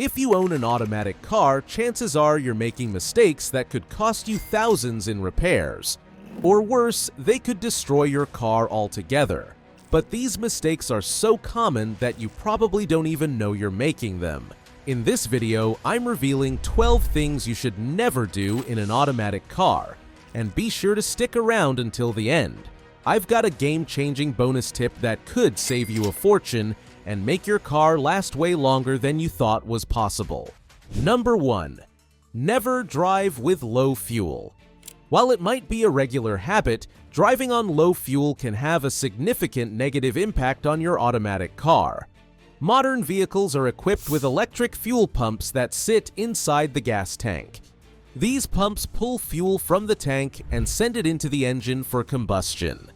If you own an automatic car, chances are you're making mistakes that could cost you thousands in repairs. Or worse, they could destroy your car altogether. But these mistakes are so common that you probably don't even know you're making them. In this video, I'm revealing 12 things you should never do in an automatic car, and be sure to stick around until the end. I've got a game-changing bonus tip that could save you a fortune and make your car last way longer than you thought was possible. Number 1. Never drive with low fuel. While it might be a regular habit, driving on low fuel can have a significant negative impact on your automatic car. Modern vehicles are equipped with electric fuel pumps that sit inside the gas tank. These pumps pull fuel from the tank and send it into the engine for combustion.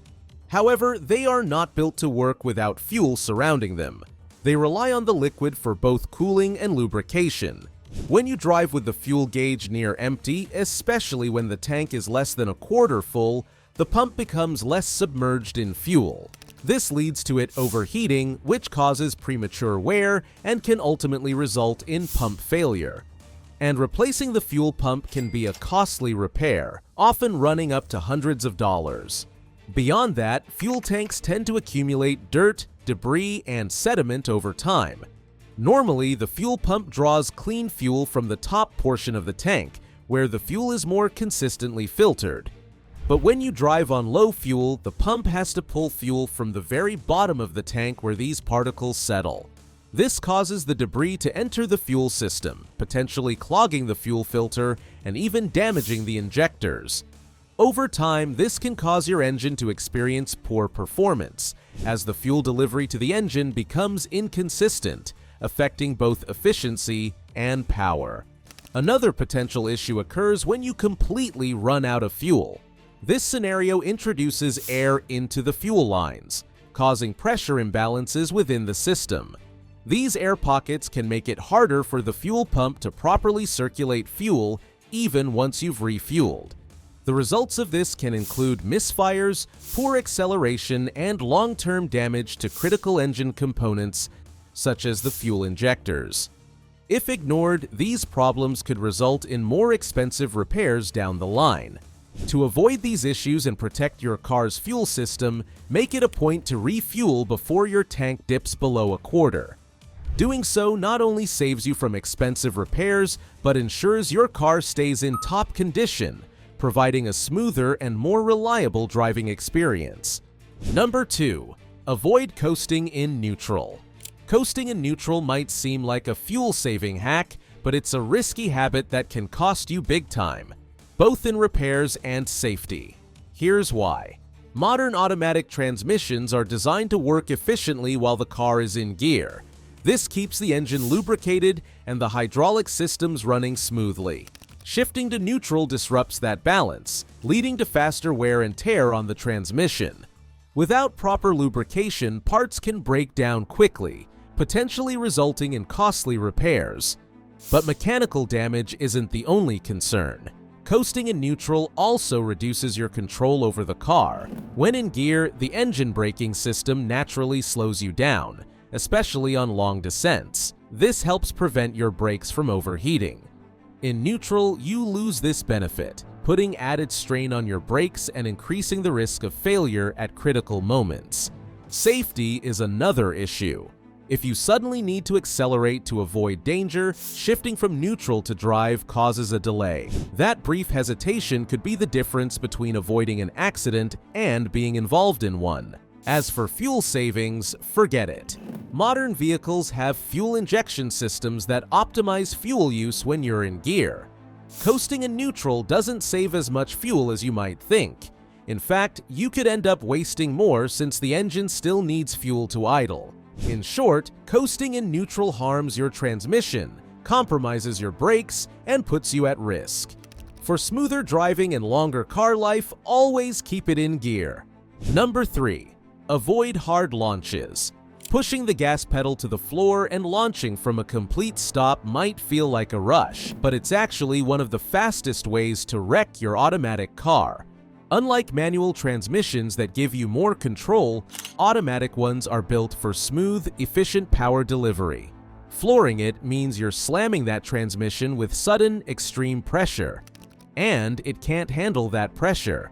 However, they are not built to work without fuel surrounding them. They rely on the liquid for both cooling and lubrication. When you drive with the fuel gauge near empty, especially when the tank is less than a quarter full, the pump becomes less submerged in fuel. This leads to it overheating, which causes premature wear and can ultimately result in pump failure. And replacing the fuel pump can be a costly repair, often running up to hundreds of dollars. Beyond that, fuel tanks tend to accumulate dirt, debris, and sediment over time. Normally, the fuel pump draws clean fuel from the top portion of the tank, where the fuel is more consistently filtered. But when you drive on low fuel, the pump has to pull fuel from the very bottom of the tank where these particles settle. This causes the debris to enter the fuel system, potentially clogging the fuel filter and even damaging the injectors. Over time, this can cause your engine to experience poor performance, as the fuel delivery to the engine becomes inconsistent, affecting both efficiency and power. Another potential issue occurs when you completely run out of fuel. This scenario introduces air into the fuel lines, causing pressure imbalances within the system. These air pockets can make it harder for the fuel pump to properly circulate fuel even once you've refueled. The results of this can include misfires, poor acceleration, and long-term damage to critical engine components such as the fuel injectors. If ignored, these problems could result in more expensive repairs down the line. To avoid these issues and protect your car's fuel system, make it a point to refuel before your tank dips below a quarter. Doing so not only saves you from expensive repairs, but ensures your car stays in top condition, providing a smoother and more reliable driving experience. Number 2. Avoid coasting in neutral. Coasting in neutral might seem like a fuel-saving hack, but it's a risky habit that can cost you big time, both in repairs and safety. Here's why. Modern automatic transmissions are designed to work efficiently while the car is in gear. This keeps the engine lubricated and the hydraulic systems running smoothly. Shifting to neutral disrupts that balance, leading to faster wear and tear on the transmission. Without proper lubrication, parts can break down quickly, potentially resulting in costly repairs. But mechanical damage isn't the only concern. Coasting in neutral also reduces your control over the car. When in gear, the engine braking system naturally slows you down, especially on long descents. This helps prevent your brakes from overheating. In neutral, you lose this benefit, putting added strain on your brakes and increasing the risk of failure at critical moments. Safety is another issue. If you suddenly need to accelerate to avoid danger, shifting from neutral to drive causes a delay. That brief hesitation could be the difference between avoiding an accident and being involved in one. As for fuel savings, forget it. Modern vehicles have fuel injection systems that optimize fuel use when you're in gear. Coasting in neutral doesn't save as much fuel as you might think. In fact, you could end up wasting more since the engine still needs fuel to idle. In short, coasting in neutral harms your transmission, compromises your brakes, and puts you at risk. For smoother driving and longer car life, always keep it in gear. Number 3. Avoid hard launches. Pushing the gas pedal to the floor and launching from a complete stop might feel like a rush, but it's actually one of the fastest ways to wreck your automatic car. Unlike manual transmissions that give you more control, automatic ones are built for smooth, efficient power delivery. Flooring it means you're slamming that transmission with sudden, extreme pressure, and it can't handle that pressure.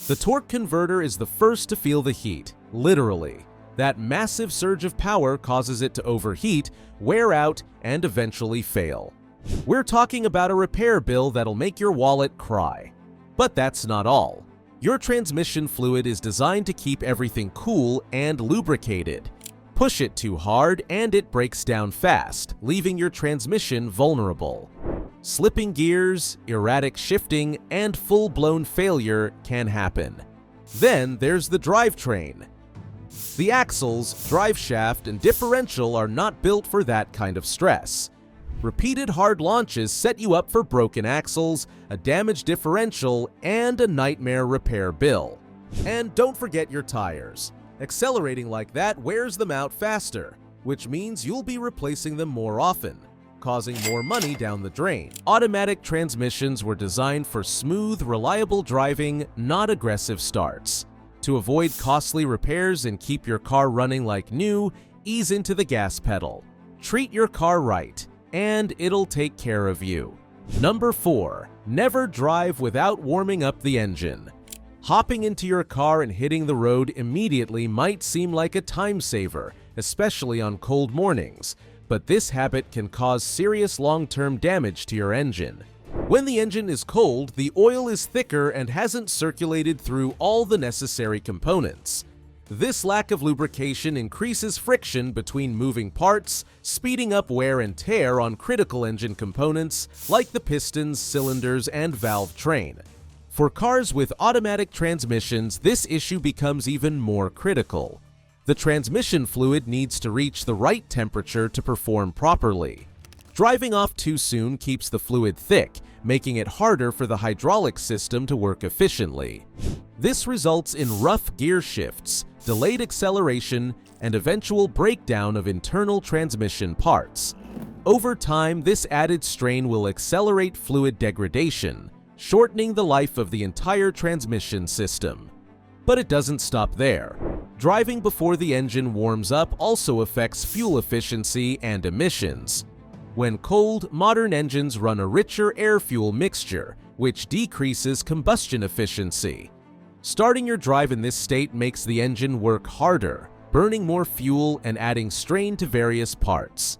The torque converter is the first to feel the heat, literally. That massive surge of power causes it to overheat, wear out, and eventually fail. We're talking about a repair bill that'll make your wallet cry. But that's not all. Your transmission fluid is designed to keep everything cool and lubricated. Push it too hard and it breaks down fast, leaving your transmission vulnerable. Slipping gears, erratic shifting, and full-blown failure can happen. Then there's the drivetrain. The axles, drive shaft, and differential are not built for that kind of stress. Repeated hard launches set you up for broken axles, a damaged differential, and a nightmare repair bill. And don't forget your tires. Accelerating like that wears them out faster, which means you'll be replacing them more often, causing more money down the drain. Automatic transmissions were designed for smooth, reliable driving, not aggressive starts. To avoid costly repairs and keep your car running like new, ease into the gas pedal. Treat your car right, and it'll take care of you. Number 4. Never drive without warming up the engine. Hopping into your car and hitting the road immediately might seem like a time saver, especially on cold mornings, but this habit can cause serious long-term damage to your engine. When the engine is cold, the oil is thicker and hasn't circulated through all the necessary components. This lack of lubrication increases friction between moving parts, speeding up wear and tear on critical engine components like the pistons, cylinders, and valve train. For cars with automatic transmissions, this issue becomes even more critical. The transmission fluid needs to reach the right temperature to perform properly. Driving off too soon keeps the fluid thick, making it harder for the hydraulic system to work efficiently. This results in rough gear shifts, delayed acceleration, and eventual breakdown of internal transmission parts. Over time, this added strain will accelerate fluid degradation, shortening the life of the entire transmission system. But it doesn't stop there. Driving before the engine warms up also affects fuel efficiency and emissions. When cold, modern engines run a richer air-fuel mixture, which decreases combustion efficiency. Starting your drive in this state makes the engine work harder, burning more fuel and adding strain to various parts.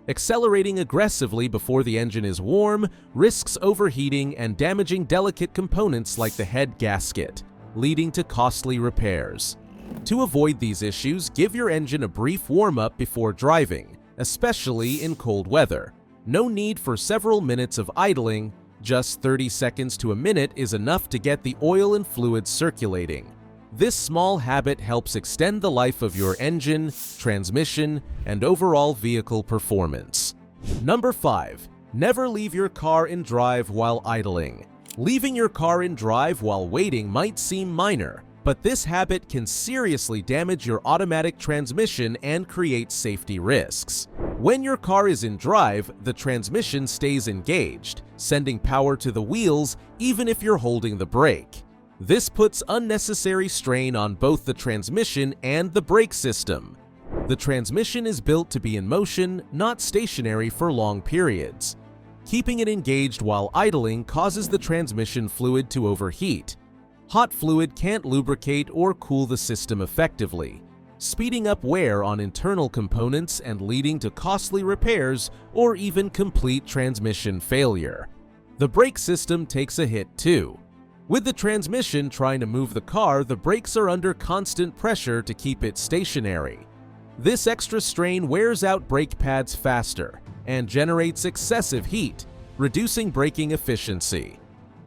Accelerating aggressively before the engine is warm risks overheating and damaging delicate components like the head gasket, leading to costly repairs. To avoid these issues, give your engine a brief warm-up before driving, especially in cold weather. No need for several minutes of idling, just 30 seconds to a minute is enough to get the oil and fluids circulating. This small habit helps extend the life of your engine, transmission, and overall vehicle performance. Number 5. Never leave your car in drive while idling. Leaving your car in drive while waiting might seem minor, but this habit can seriously damage your automatic transmission and create safety risks. When your car is in drive, the transmission stays engaged, sending power to the wheels even if you're holding the brake. This puts unnecessary strain on both the transmission and the brake system. The transmission is built to be in motion, not stationary for long periods. Keeping it engaged while idling causes the transmission fluid to overheat. Hot fluid can't lubricate or cool the system effectively, speeding up wear on internal components and leading to costly repairs or even complete transmission failure. The brake system takes a hit too. With the transmission trying to move the car, the brakes are under constant pressure to keep it stationary. This extra strain wears out brake pads faster and generates excessive heat, reducing braking efficiency.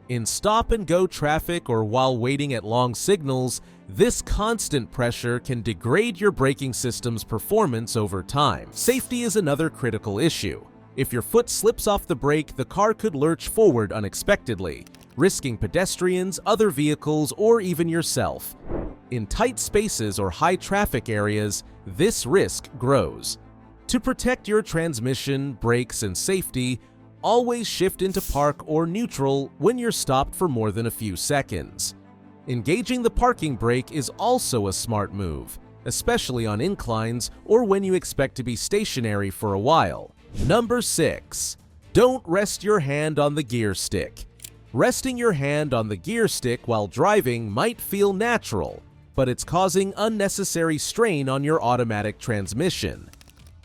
In stop-and-go traffic or while waiting at long signals, this constant pressure can degrade your braking system's performance over time. Safety is another critical issue. If your foot slips off the brake, the car could lurch forward unexpectedly, risking pedestrians, other vehicles, or even yourself. In tight spaces or high traffic areas, this risk grows. To protect your transmission, brakes, and safety, always shift into park or neutral when you're stopped for more than a few seconds. Engaging the parking brake is also a smart move. especially on inclines or when you expect to be stationary for a while. Number 6. Don't rest your hand on the gear stick. Resting your hand on the gear stick while driving might feel natural, but it's causing unnecessary strain on your automatic transmission.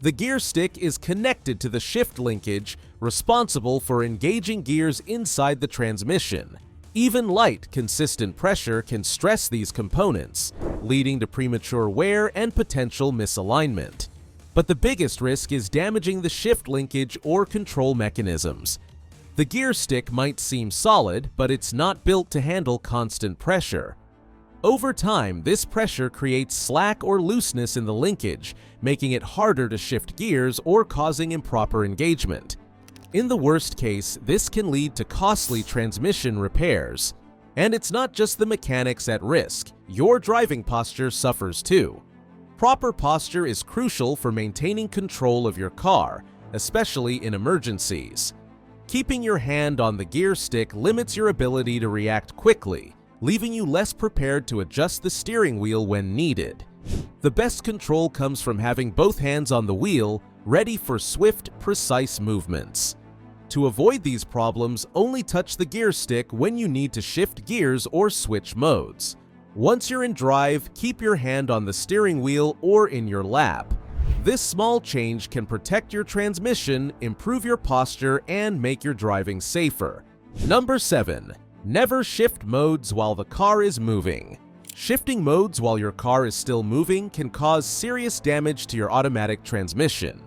The gear stick is connected to the shift linkage responsible for engaging gears inside the transmission. Even light, consistent pressure can stress these components, leading to premature wear and potential misalignment. But the biggest risk is damaging the shift linkage or control mechanisms. The gear stick might seem solid, but it's not built to handle constant pressure. Over time, this pressure creates slack or looseness in the linkage, making it harder to shift gears or causing improper engagement. In the worst case, this can lead to costly transmission repairs. And it's not just the mechanics at risk, your driving posture suffers too. Proper posture is crucial for maintaining control of your car, especially in emergencies. Keeping your hand on the gear stick limits your ability to react quickly, leaving you less prepared to adjust the steering wheel when needed. The best control comes from having both hands on the wheel, ready for swift, precise movements. To avoid these problems, only touch the gear stick when you need to shift gears or switch modes. Once you're in drive, keep your hand on the steering wheel or in your lap. This small change can protect your transmission, improve your posture, and make your driving safer. Number 7. Never shift modes while the car is moving. Shifting modes while your car is still moving can cause serious damage to your automatic transmission.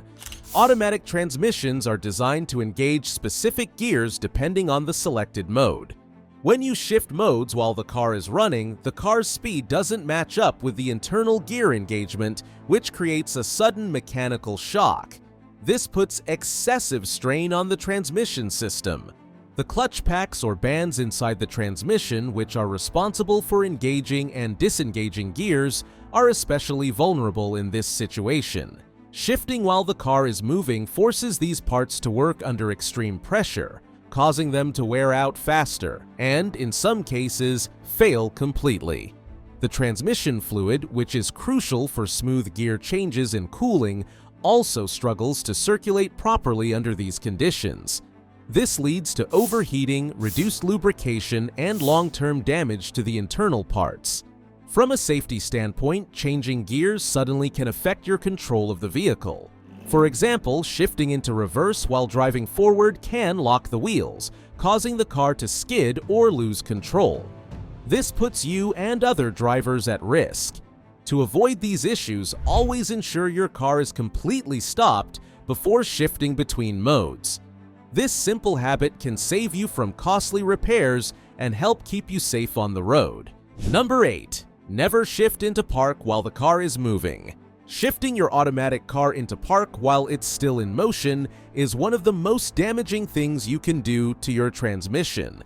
Automatic transmissions are designed to engage specific gears depending on the selected mode. When you shift modes while the car is running, the car's speed doesn't match up with the internal gear engagement, which creates a sudden mechanical shock. This puts excessive strain on the transmission system. The clutch packs or bands inside the transmission, which are responsible for engaging and disengaging gears, are especially vulnerable in this situation. Shifting while the car is moving forces these parts to work under extreme pressure, causing them to wear out faster and, in some cases, fail completely. The transmission fluid, which is crucial for smooth gear changes and cooling, also struggles to circulate properly under these conditions. This leads to overheating, reduced lubrication, and long-term damage to the internal parts. From a safety standpoint, changing gears suddenly can affect your control of the vehicle. For example, shifting into reverse while driving forward can lock the wheels, causing the car to skid or lose control. This puts you and other drivers at risk. To avoid these issues, always ensure your car is completely stopped before shifting between modes. This simple habit can save you from costly repairs and help keep you safe on the road. Number 8. Never shift into park while the car is moving. Shifting your automatic car into park while it's still in motion is one of the most damaging things you can do to your transmission.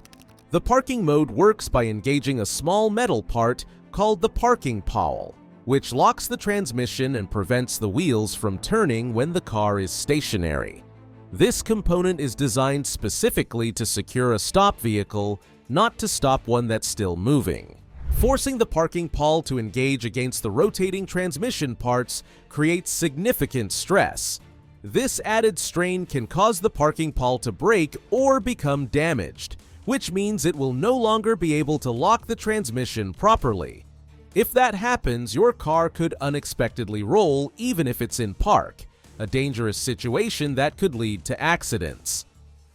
The parking mode works by engaging a small metal part called the parking pawel, which locks the transmission and prevents the wheels from turning when the car is stationary. This component is designed specifically to secure a stop vehicle, not to stop one that's still moving. Forcing the parking pawel to engage against the rotating transmission parts creates significant stress. This added strain can cause the parking pawel to break or become damaged, which means it will no longer be able to lock the transmission properly. If that happens, your car could unexpectedly roll even if it's in park, a dangerous situation that could lead to accidents.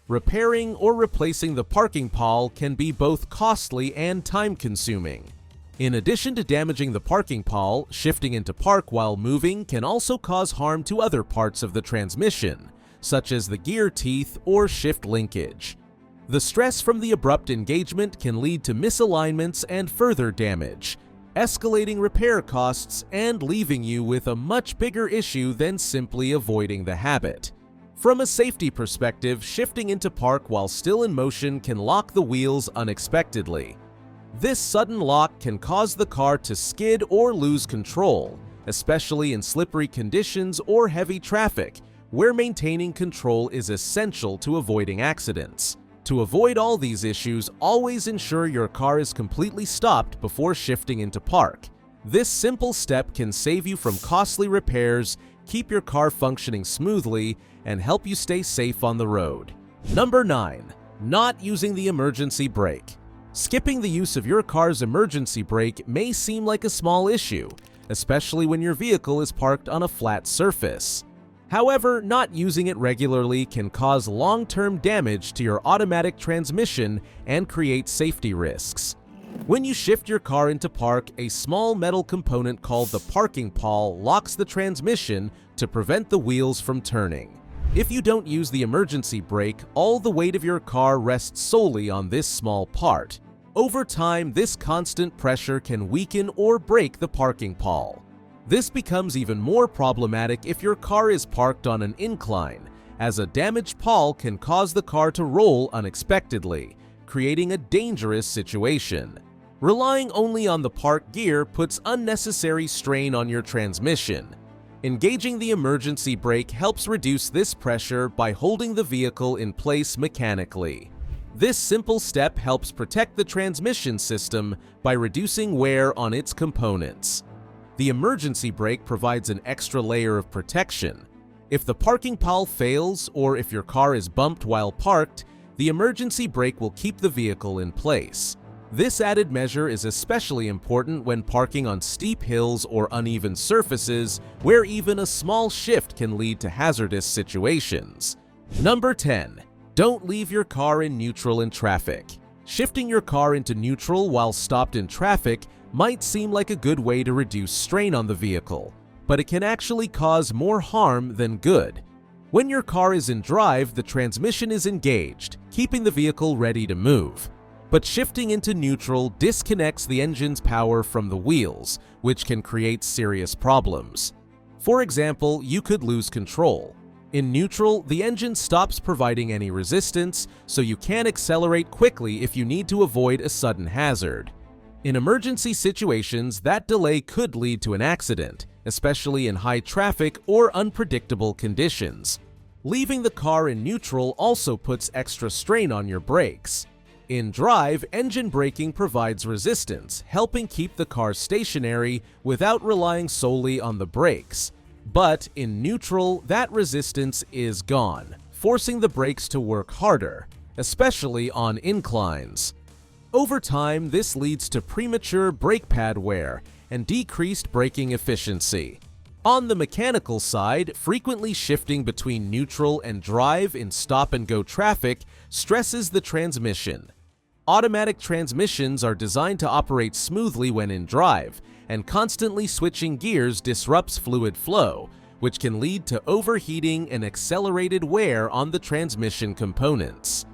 Repairing or replacing the parking pawel can be both costly and time-consuming. In addition to damaging the parking pawel, shifting into park while moving can also cause harm to other parts of the transmission, such as the gear teeth or shift linkage. The stress from the abrupt engagement can lead to misalignments and further damage, escalating repair costs and leaving you with a much bigger issue than simply avoiding the habit. From a safety perspective, shifting into park while still in motion can lock the wheels unexpectedly. This sudden lock can cause the car to skid or lose control, especially in slippery conditions or heavy traffic, where maintaining control is essential to avoiding accidents. To avoid all these issues, always ensure your car is completely stopped before shifting into park. This simple step can save you from costly repairs, keep your car functioning smoothly, and help you stay safe on the road. Number 9. Not using the emergency brake. Skipping the use of your car's emergency brake may seem like a small issue, especially when your vehicle is parked on a flat surface. However, not using it regularly can cause long-term damage to your automatic transmission and create safety risks. When you shift your car into park, a small metal component called the parking pawl locks the transmission to prevent the wheels from turning. If you don't use the emergency brake, all the weight of your car rests solely on this small part. Over time, this constant pressure can weaken or break the parking pawl. This becomes even more problematic if your car is parked on an incline, as a damaged pawl can cause the car to roll unexpectedly, creating a dangerous situation. Relying only on the park gear puts unnecessary strain on your transmission. Engaging the emergency brake helps reduce this pressure by holding the vehicle in place mechanically. This simple step helps protect the transmission system by reducing wear on its components. The emergency brake provides an extra layer of protection. If the parking pawl fails or if your car is bumped while parked, the emergency brake will keep the vehicle in place. This added measure is especially important when parking on steep hills or uneven surfaces where even a small shift can lead to hazardous situations. Number 10. Don't leave your car in neutral in traffic. Shifting your car into neutral while stopped in traffic might seem like a good way to reduce strain on the vehicle, but it can actually cause more harm than good. When your car is in drive, the transmission is engaged, keeping the vehicle ready to move. But shifting into neutral disconnects the engine's power from the wheels, which can create serious problems. For example, you could lose control. In neutral, the engine stops providing any resistance, so you can't accelerate quickly if you need to avoid a sudden hazard. In emergency situations, that delay could lead to an accident, especially in high traffic or unpredictable conditions. Leaving the car in neutral also puts extra strain on your brakes. In drive, engine braking provides resistance, helping keep the car stationary without relying solely on the brakes. But in neutral, that resistance is gone, forcing the brakes to work harder, especially on inclines. Over time, this leads to premature brake pad wear and decreased braking efficiency. On the mechanical side, frequently shifting between neutral and drive in stop-and-go traffic stresses the transmission. Automatic transmissions are designed to operate smoothly when in drive, and constantly switching gears disrupts fluid flow, which can lead to overheating and accelerated wear on the transmission components.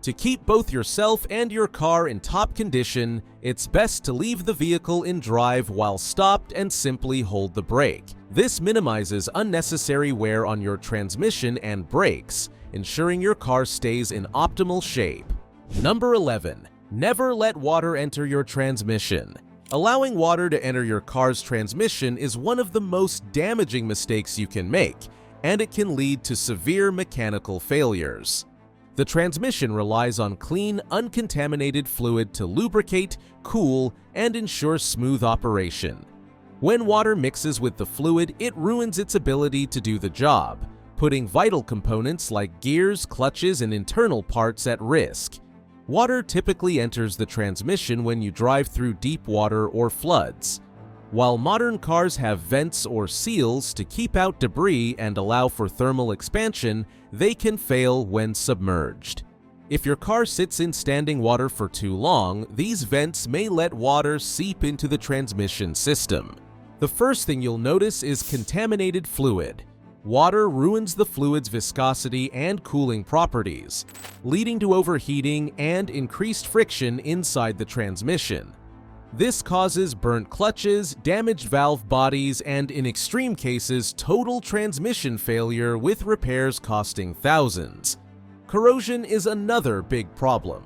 To keep both yourself and your car in top condition, it's best to leave the vehicle in drive while stopped and simply hold the brake. This minimizes unnecessary wear on your transmission and brakes, ensuring your car stays in optimal shape. Number 11. Never let water enter your transmission. Allowing water to enter your car's transmission is one of the most damaging mistakes you can make, and it can lead to severe mechanical failures. The transmission relies on clean, uncontaminated fluid to lubricate, cool, and ensure smooth operation. When water mixes with the fluid, it ruins its ability to do the job, putting vital components like gears, clutches, and internal parts at risk. Water typically enters the transmission when you drive through deep water or floods. While modern cars have vents or seals to keep out debris and allow for thermal expansion, they can fail when submerged. If your car sits in standing water for too long, these vents may let water seep into the transmission system. The first thing you'll notice is contaminated fluid. Water ruins the fluid's viscosity and cooling properties, leading to overheating and increased friction inside the transmission. This causes burnt clutches, damaged valve bodies, and in extreme cases, total transmission failure with repairs costing thousands. Corrosion is another big problem.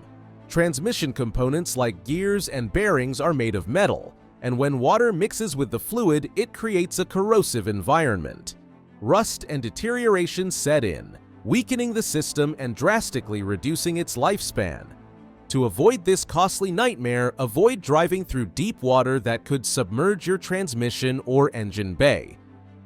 Transmission components like gears and bearings are made of metal, and when water mixes with the fluid, it creates a corrosive environment. Rust and deterioration set in, weakening the system and drastically reducing its lifespan. To avoid this costly nightmare, avoid driving through deep water that could submerge your transmission or engine bay.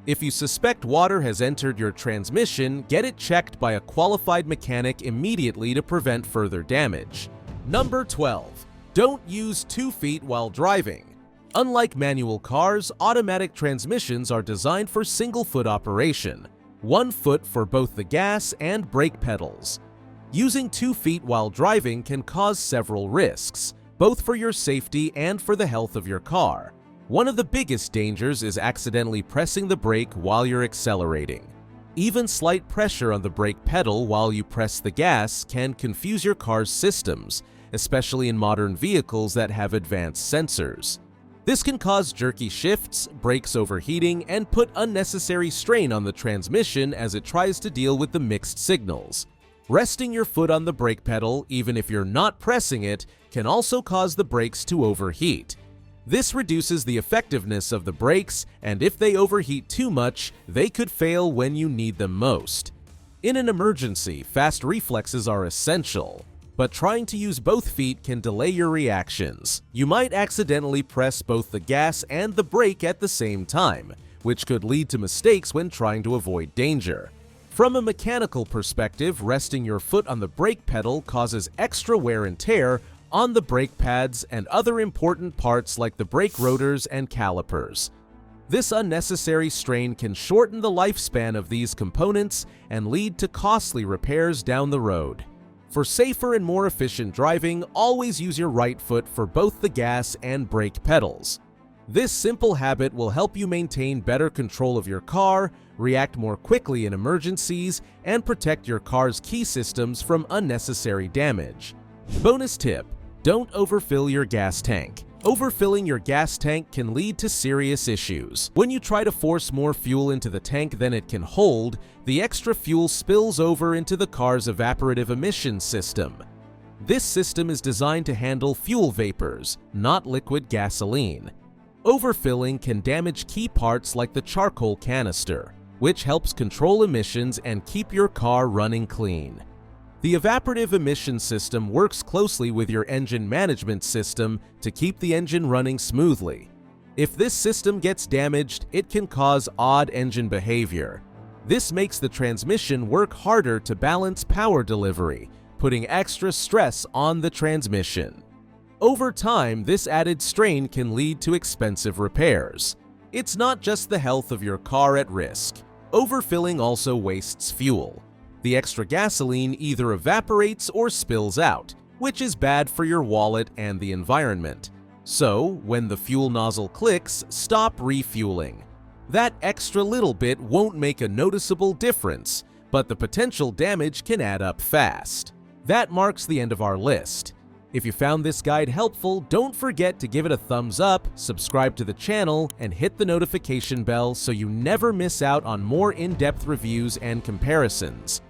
If you suspect water has entered your transmission, get it checked by a qualified mechanic immediately to prevent further damage. Number 12. Don't use 2 feet while driving. Unlike manual cars, automatic transmissions are designed for single-foot operation, 1 foot for both the gas and brake pedals. Using 2 feet while driving can cause several risks, both for your safety and for the health of your car. One of the biggest dangers is accidentally pressing the brake while you're accelerating. Even slight pressure on the brake pedal while you press the gas can confuse your car's systems, especially in modern vehicles that have advanced sensors. This can cause jerky shifts, brakes overheating, and put unnecessary strain on the transmission as it tries to deal with the mixed signals. Resting your foot on the brake pedal, even if you're not pressing it, can also cause the brakes to overheat. This reduces the effectiveness of the brakes, and if they overheat too much, they could fail when you need them most. In an emergency, fast reflexes are essential, but trying to use both feet can delay your reactions. You might accidentally press both the gas and the brake at the same time, which could lead to mistakes when trying to avoid danger. From a mechanical perspective, resting your foot on the brake pedal causes extra wear and tear on the brake pads and other important parts like the brake rotors and calipers. This unnecessary strain can shorten the lifespan of these components and lead to costly repairs down the road. For safer and more efficient driving, always use your right foot for both the gas and brake pedals. This simple habit will help you maintain better control of your car, react more quickly in emergencies, and protect your car's key systems from unnecessary damage. Bonus tip: don't overfill your gas tank. Overfilling your gas tank can lead to serious issues. When you try to force more fuel into the tank than it can hold, the extra fuel spills over into the car's evaporative emission system. This system is designed to handle fuel vapors, not liquid gasoline. Overfilling can damage key parts like the charcoal canister, which helps control emissions and keep your car running clean. The evaporative emission system works closely with your engine management system to keep the engine running smoothly. If this system gets damaged, it can cause odd engine behavior. This makes the transmission work harder to balance power delivery, putting extra stress on the transmission. Over time, this added strain can lead to expensive repairs. It's not just the health of your car at risk. Overfilling also wastes fuel. The extra gasoline either evaporates or spills out, which is bad for your wallet and the environment. So, when the fuel nozzle clicks, stop refueling. That extra little bit won't make a noticeable difference, but the potential damage can add up fast. That marks the end of our list. If you found this guide helpful, don't forget to give it a thumbs up, subscribe to the channel, and hit the notification bell so you never miss out on more in-depth reviews and comparisons.